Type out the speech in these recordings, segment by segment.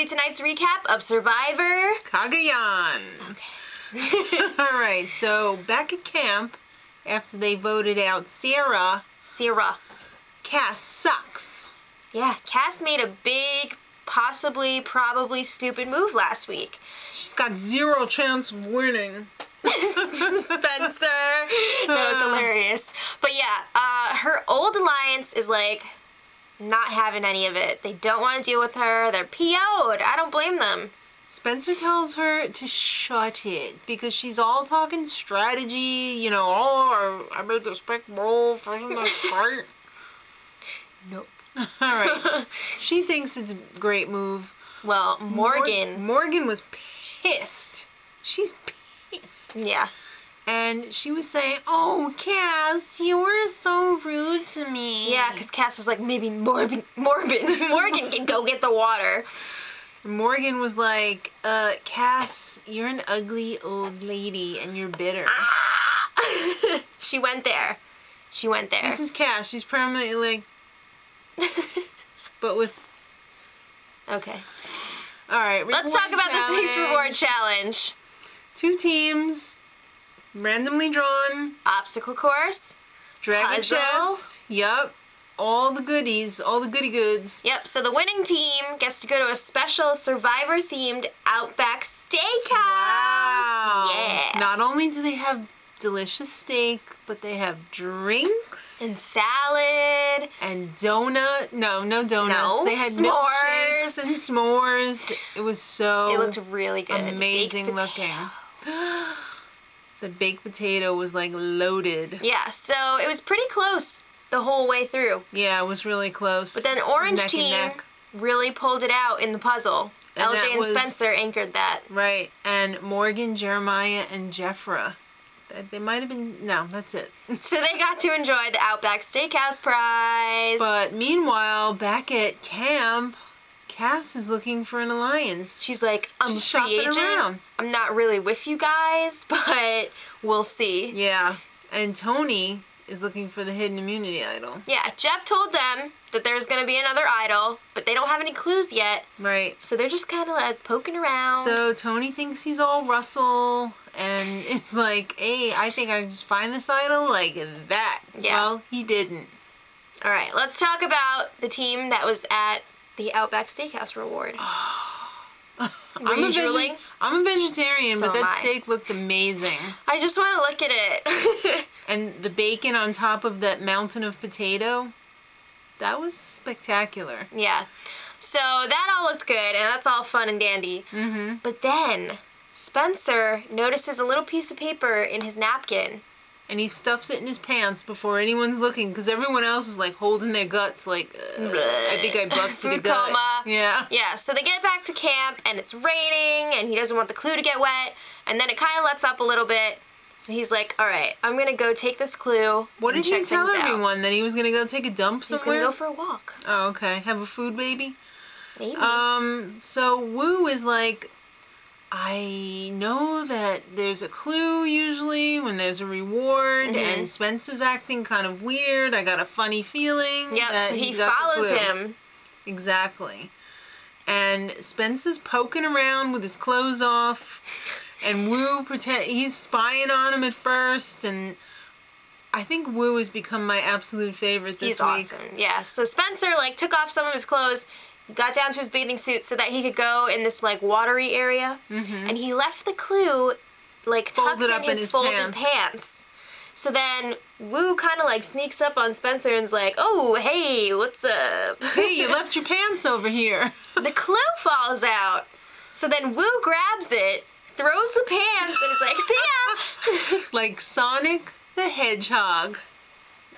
to tonight's recap of Survivor Cagayan. Okay. Alright, so back at camp, after they voted out Sarah, Cass sucks. Yeah, Cass made a big, probably stupid move last week. She's got 0 chance of winning. Spencer. That was hilarious. But yeah, her old alliance is like not having any of it. They don't want to deal with her. They're PO'd. I don't blame them. Spencer tells her to shut it because she's all talking strategy, you know, oh, I made this big move for the fight. Nope. Alright. She thinks it's a great move. Well, Morgan. Morgan was pissed. She's pissed. Yeah. And she was saying, oh, Cass, you were so rude to me. Yeah, because Cass was like, maybe Morgan can go get the water. Morgan was like, Cass, you're an ugly old lady and you're bitter. Ah! She went there. This is Cass. She's permanently like, but with... Okay. Alright, let's talk about this week's reward challenge. 2 teams, randomly drawn. Obstacle course. Dragon chest. Yup. All the goodies, all the goody goods. Yep, so the winning team gets to go to a special Survivor-themed Outback Steakhouse. Wow. Yeah. Not only do they have delicious steak, but they have drinks. And salad. And donut. No donuts. No, they had milkshakes and s'mores. It was so... It looked really good. Amazing looking. The baked potato was like loaded. Yeah, so it was pretty close the whole way through. Yeah, it was really close. But then Orange team really pulled it out in the puzzle. And LJ and Spencer anchored that. Right, and Morgan, Jeremiah, and Jeffra. They might have been... No, that's it. So they got to enjoy the Outback Steakhouse prize. But meanwhile, back at camp, Cass is looking for an alliance. She's like, I'm She's a free agent. Around. I'm not really with you guys, but we'll see. Yeah, and Tony is looking for the hidden immunity idol. Yeah, Jeff told them that there's going to be another idol, but they don't have any clues yet. Right. So they're just kind of like poking around. So Tony thinks he's all Russell, and it's like, hey, I think I can just find this idol like that. Yeah. Well, he didn't. All right, let's talk about the team that was at the Outback Steakhouse reward. I'm a vegetarian, So but that am I. steak looked amazing. I just want to look at it. And the bacon on top of that mountain of potato, that was spectacular. Yeah. So that all looked good, and that's all fun and dandy. Mm-hmm. But then Spencer notices a little piece of paper in his napkin. And he stuffs it in his pants before anyone's looking, because everyone else is like holding their guts like, I think I busted a Food gut. coma. Yeah. Yeah, so they get back to camp, and it's raining, and he doesn't want the clue to get wet, and then it kind of lets up a little bit. So he's like, all right, I'm going to go take this clue. What did he tell everyone? Out. That he was going to go take a dump somewhere? He's going to go for a walk. Oh, okay. Have a food baby? Maybe. So Woo is like, I know that there's a clue usually when there's a reward, and Spencer's acting kind of weird. I got a funny feeling. Yep, that so he he's got the follows clue. him. Exactly. And Spencer's poking around with his clothes off, and Woo he's spying on him at first, and I think Woo has become my absolute favorite this week. He's awesome. Yeah. So Spencer like took off some of his clothes, got down to his bathing suit so that he could go in this like watery area, and he left the clue like tucked in his folded pants. So then Woo kind of like sneaks up on Spencer and is like, "Oh, hey, what's up? Hey, you left your pants over here." The clue falls out. So then Woo grabs it, throws the pants, and is like, "See ya!" Like Sonic the Hedgehog.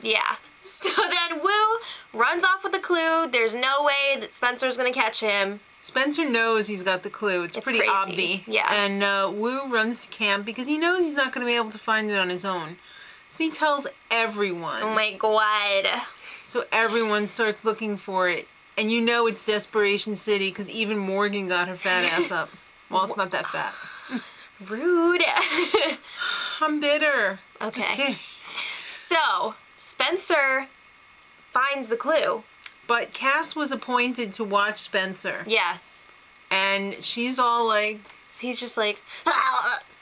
Yeah. So then Woo runs off with the clue. There's no way that Spencer's gonna catch him. Spencer knows he's got the clue. It's pretty crazy. obvious. Yeah. And Woo runs to camp because he knows he's not going to be able to find it on his own. So he tells everyone. Oh my god. So everyone starts looking for it. And you know it's Desperation City because even Morgan got her fat ass up. Well, it's not that fat. Rude. I'm bitter. Okay. Just kidding. So, Spencer finds the clue. But Cass was appointed to watch Spencer. Yeah. And she's all like... So he's just like,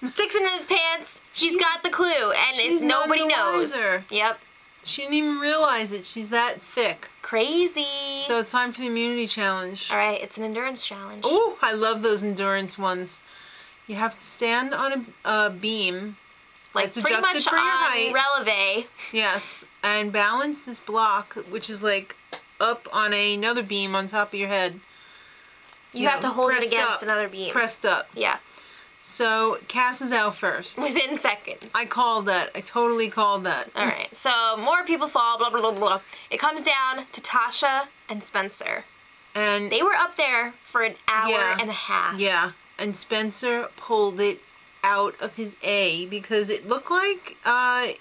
sticks it in his pants. He's got the clue, and nobody knows. Yep. She didn't even realize it. She's that thick. Crazy. So it's time for the immunity challenge. All right, it's an endurance challenge. Oh, I love those endurance ones. You have to stand on a beam. Like it's pretty adjusted much for your height. releve. Yes, and balance this block, which is like up on another beam on top of your head. You have to hold it against another beam. Pressed up. Yeah. So Cass is out first. Within seconds. I called that. I totally called that. All right. So more people fall. Blah blah blah blah. It comes down to Tasha and Spencer. And they were up there for an hour and a half. Yeah. And Spencer pulled it out of his A because it looked like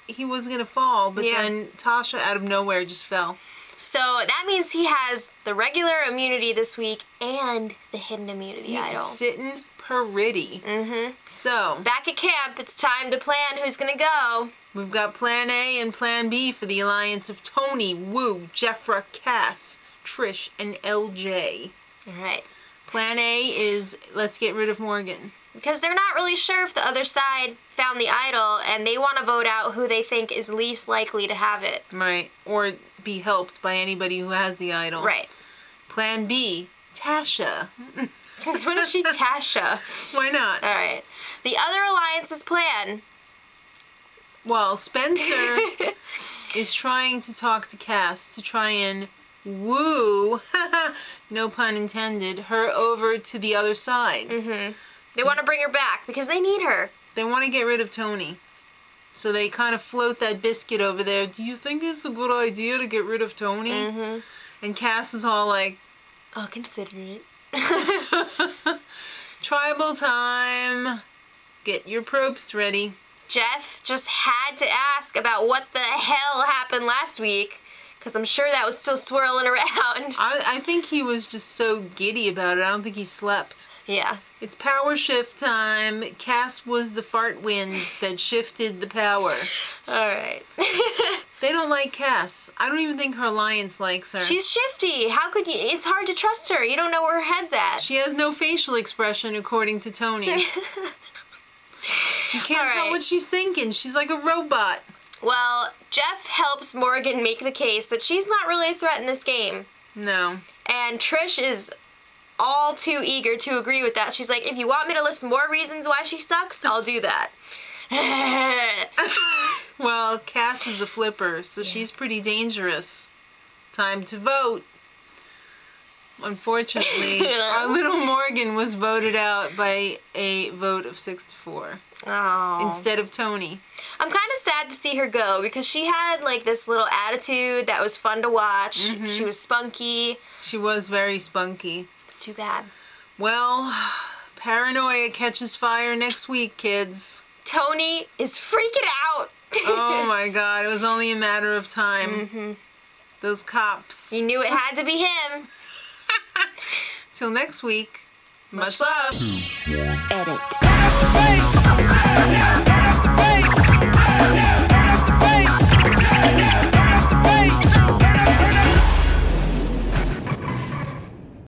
he was gonna fall, but then Tasha out of nowhere just fell. So that means he has the regular immunity this week and the hidden immunity idol. Sitting pretty. Mm-hmm. So back at camp, it's time to plan who's gonna go. We've got Plan A and Plan B for the alliance of Tony, Woo, Jeffra, Cass, Trish, and LJ. All right. Plan A is let's get rid of Morgan. Because they're not really sure if the other side found the idol, and they want to vote out who they think is least likely to have it. Right. Or be helped by anybody who has the idol. Right. Plan B, Tasha. Since when is she Tasha? Why not? All right. The other alliance's plan. Well, Spencer is trying to talk to Cass to try and woo, no pun intended, her over to the other side. Mm-hmm. They want to bring her back because they need her. They want to get rid of Tony. So they kind of float that biscuit over there. Do you think it's a good idea to get rid of Tony? Mm-hmm. And Cass is all like, I'll consider it. Tribal time. Get your probes ready. Jeff just had to ask about what the hell happened last week, because I'm sure that was still swirling around. I think he was just so giddy about it. I don't think he slept. Yeah. It's power shift time. Cass was the fart wind that shifted the power. Alright. They don't like Cass. I don't even think her alliance likes her. She's shifty. How could you? It's hard to trust her. You don't know where her head's at. She has no facial expression, according to Tony. You can't tell what she's thinking. She's like a robot. Well, Jeff helps Morgan make the case that she's not really a threat in this game. No. And Trish is all too eager to agree with that. She's like, if you want me to list more reasons why she sucks, I'll do that. Well, Cass is a flipper, so she's pretty dangerous. Time to vote. Unfortunately, our little Morgan was voted out by a vote of 6-4. Oh. Instead of Tony. I'm kind of sad to see her go because she had like this little attitude that was fun to watch. Mm-hmm. She was spunky. She was very spunky. It's too bad. Well, paranoia catches fire next week, kids. Tony is freaking out. Oh my God, it was only a matter of time. Mm-hmm. Those cops. You knew it had to be him. Till next week, much love. Edit.